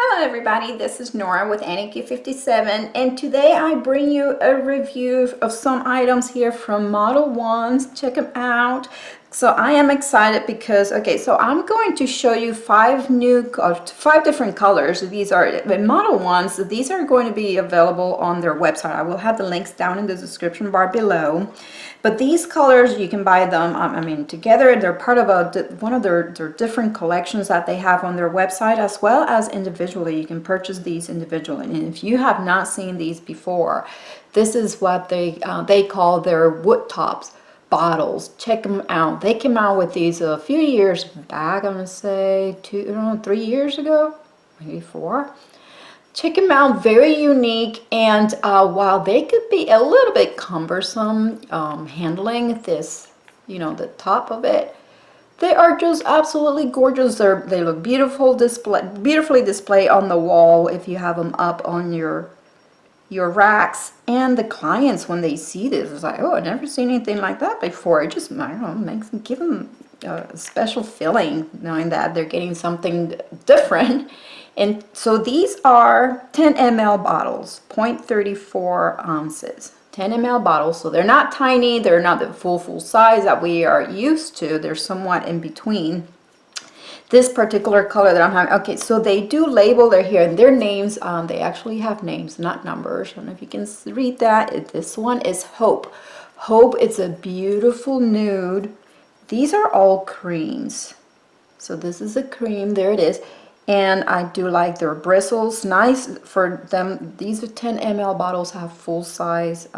Hello everybody, this is Nora with NEQ57 and today I bring you a review of some items here from Model1s. Check them out. So I am excited because, so I'm going to show you five different colors. These are Model1s. These are going to be available on their website. I will have the links down in the description bar below. But these colors, you can buy them, together. They're part of one of their different collections that they have on their website, as well as individually. You can purchase these individually. And if you have not seen these before, this is what they call their wood tops bottles. Check them out. They came out with these a few years back. I'm gonna say 3 years ago, maybe 4. Check them out. Very unique, and while they could be a little bit cumbersome handling this, the top of it, they are just absolutely gorgeous. They look beautifully displayed on the wall if you have them up on your racks. And the clients, when they see this, is like, oh, I've never seen anything like that before. It just, I don't know, give them a special feeling knowing that they're getting something different. And so these are 10 ml bottles, 0.34 ounces. 10 ml bottles, so they're not tiny, they're not the full size that we are used to. They're somewhat in between. This particular color that I'm having, okay, so they do label their here, and their names, they actually have names, not numbers. I don't know if you can read that. This one is Hope. Hope, it's a beautiful nude. These are all creams. So this is a cream, there it is. And I do like their bristles, nice for them. These 10 ml bottles have full-size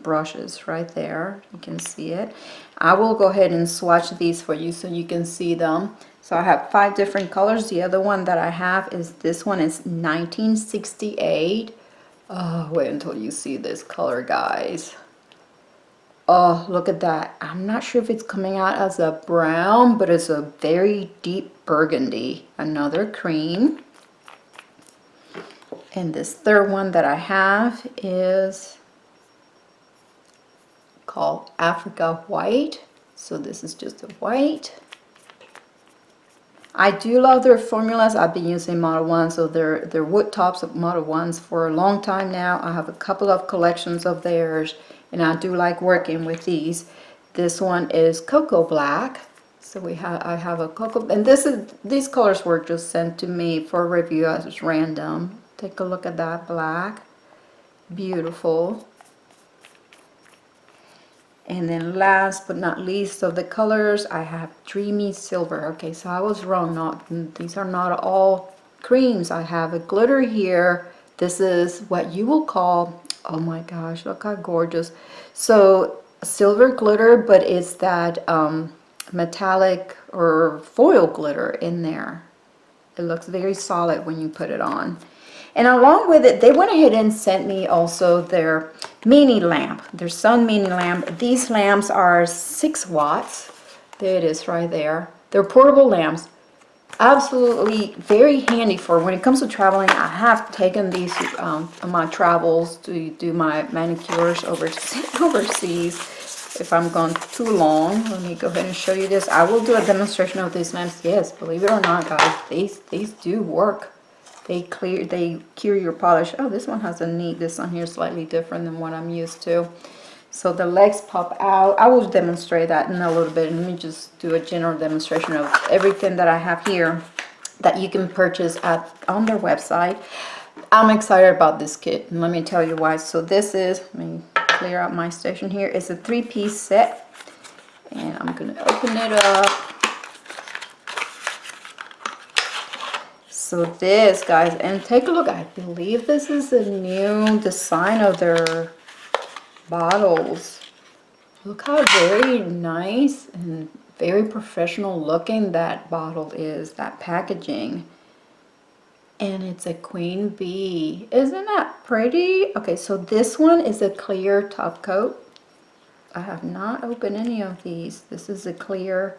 brushes right there. You can see it. I will go ahead and swatch these for you so you can see them. So I have 5 different colors. The other one that I have is this one. Is 1968. Oh, wait until you see this color, guys. Oh, look at that. I'm not sure if it's coming out as a brown, but it's a very deep burgundy. Another cream. And this third one that I have is called Africa White. So this is just a white. I do love their formulas. I've been using Model1, so they're wood tops of Model1s for a long time now. I have a couple of collections of theirs, and I do like working with these. This one is Cocoa Black. So I have a cocoa, and these colors were just sent to me for review as random. Take a look at that black. Beautiful. And then last but not least of the colors, I have Dreamy Silver. Okay, so I was wrong. These are not all creams. I have a glitter here. This is what you will call, oh my gosh, look how gorgeous. So silver glitter, but it's that metallic or foil glitter in there. It looks very solid when you put it on. And along with it, they went ahead and sent me also their mini lamp, their sun mini lamp. These lamps are 6 watts. There it is right there. They're portable lamps. Absolutely very handy for when it comes to traveling. I have taken these on my travels to do my manicures overseas. If I'm gone too long, let me go ahead and show you this. I will do a demonstration of these lamps. Yes, believe it or not, guys, these do work. They cure your polish. Oh, this one has this one here is slightly different than what I'm used to. So the legs pop out. I will demonstrate that in a little bit. Let me just do a general demonstration of everything that I have here that you can purchase on their website. I'm excited about this kit, and let me tell you why. So this is, let me clear out my station here. It's a 3-piece set, and I'm going to open it up. So this, guys, and take a look. I believe this is a new design of their bottles. Look how very nice and very professional looking that bottle is, that packaging. And it's a queen bee. Isn't that pretty? Okay, so this one is a clear top coat. I have not opened any of these. This is a clear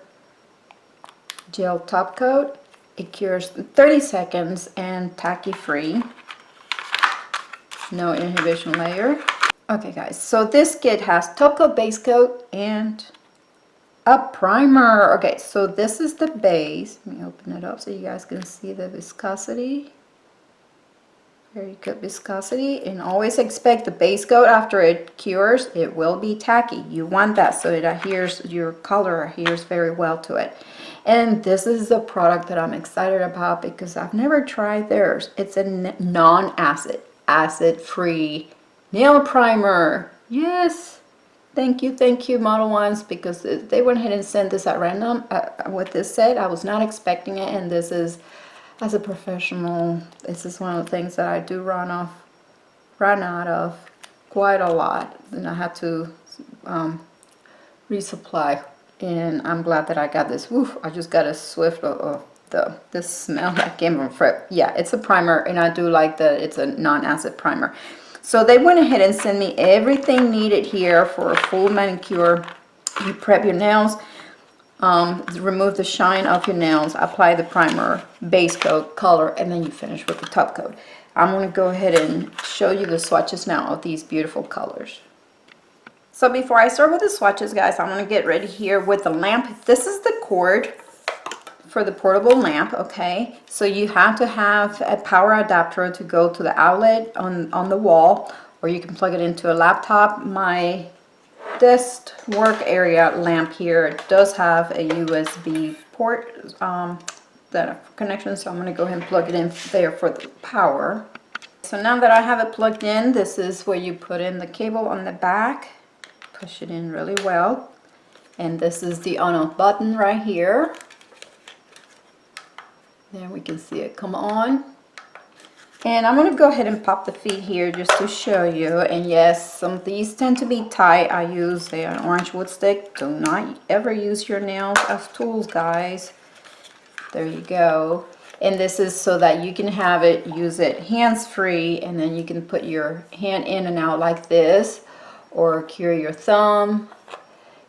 gel top coat. It cures 30 seconds and tacky free. No inhibition layer. Okay guys, so this kit has top coat, base coat, and a primer. Okay, so this is the base. Let me open it up so you guys can see the viscosity. Very good viscosity, and always expect the base coat after it cures, it will be tacky. You want that so it adheres, your color adheres very well to it. And this is the product that I'm excited about because I've never tried theirs. It's a non-acid, acid-free nail primer. Yes, thank you Model Ones, because they went ahead and sent this at random with this set. I was not expecting it, and this is, as a professional, this is one of the things that I do run out of quite a lot, and I have to resupply. And I'm glad that I got this. Woof, I just got a swift of the smell that came from Fred. Yeah, it's a primer, and I do like that it's a non-acid primer. So they went ahead and sent me everything needed here for a full manicure. You prep your nails, remove the shine off your nails, apply the primer, base coat, color, and then you finish with the top coat. I'm going to go ahead and show you the swatches now of these beautiful colors. So before I start with the swatches, guys, I'm going to get ready here with the lamp. This is the cord for the portable lamp, okay? So you have to have a power adapter to go to the outlet on the wall, or you can plug it into a laptop. My desk work area lamp here does have a USB port that connection, so I'm going to go ahead and plug it in there for the power. So now that I have it plugged in, this is where you put in the cable on the back, push it in really well, and this is the on-off button right here. There we can see it come on. And I'm going to go ahead and pop the feet here just to show you. And yes, some of these tend to be tight. I use an orange wood stick. Do not ever use your nails as tools, guys. There you go. And this is so that you can have it, use it hands-free, and then you can put your hand in and out like this, or cure your thumb.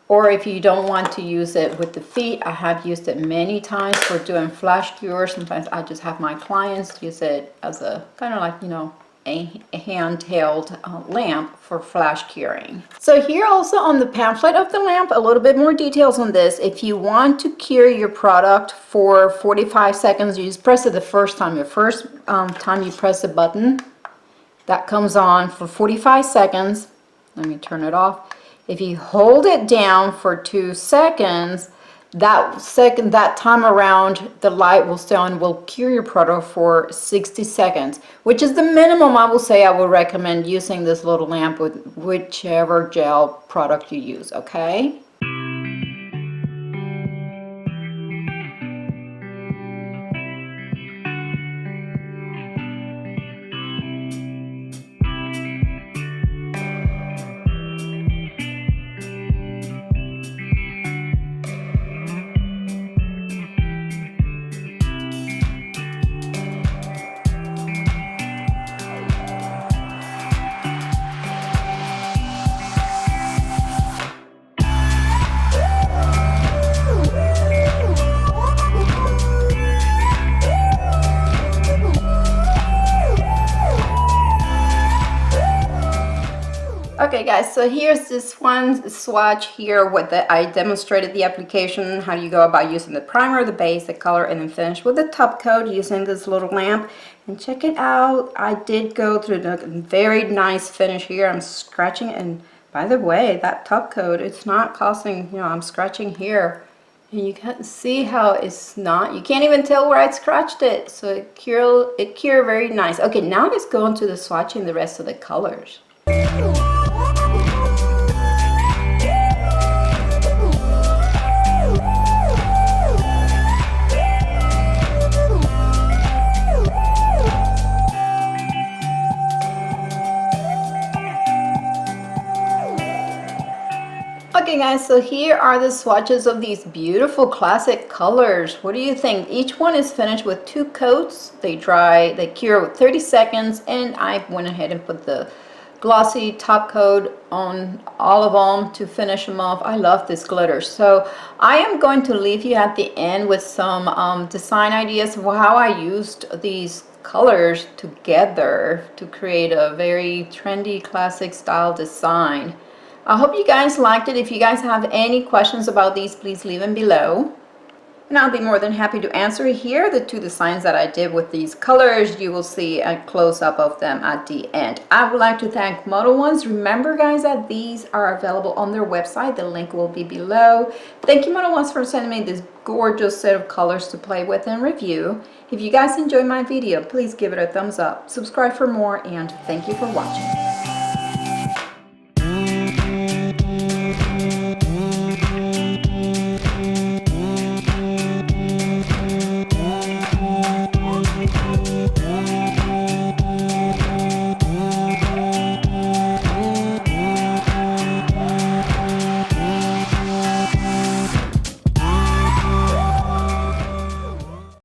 Or if you don't want to use it with the feet, I have used it many times for doing flash cure. Sometimes I just have my clients use it as a kind of like, you know, a handheld lamp for flash curing. So here also on the pamphlet of the lamp, a little bit more details on this. If you want to cure your product for 45 seconds, you just press it the first time. Your first time you press the button, that comes on for 45 seconds. Let me turn it off. If you hold it down for 2 seconds, that time around, the light will stay on, will cure your product for 60 seconds, which is the minimum I will say I would recommend using this little lamp with whichever gel product you use, okay? Okay guys, so here's this one swatch here with I demonstrated the application, how you go about using the primer, the base, the color, and then finish with the top coat using this little lamp. And check it out, I did go through the very nice finish here. I'm scratching, and by the way, that top coat, it's not causing, you know, I'm scratching here. And you can see how it's not, you can't even tell where I scratched it. So it cured very nice. Okay, now let's go into the swatching the rest of the colors. Okay guys, so here are the swatches of these beautiful classic colors. What do you think? Each one is finished with 2 coats. They dry, they cure with 30 seconds, and I went ahead and put the glossy top coat on all of them to finish them off. I love this glitter. So I am going to leave you at the end with some design ideas of how I used these colors together to create a very trendy classic style design. I hope you guys liked it. If you guys have any questions about these, please leave them below. and I'll be more than happy to answer here. The two designs that I did with these colors, you will see a close-up of them at the end. I would like to thank MODELONES. Remember guys that these are available on their website. The link will be below. Thank you MODELONES for sending me this gorgeous set of colors to play with and review. If you guys enjoyed my video, please give it a thumbs up, subscribe for more, and thank you for watching.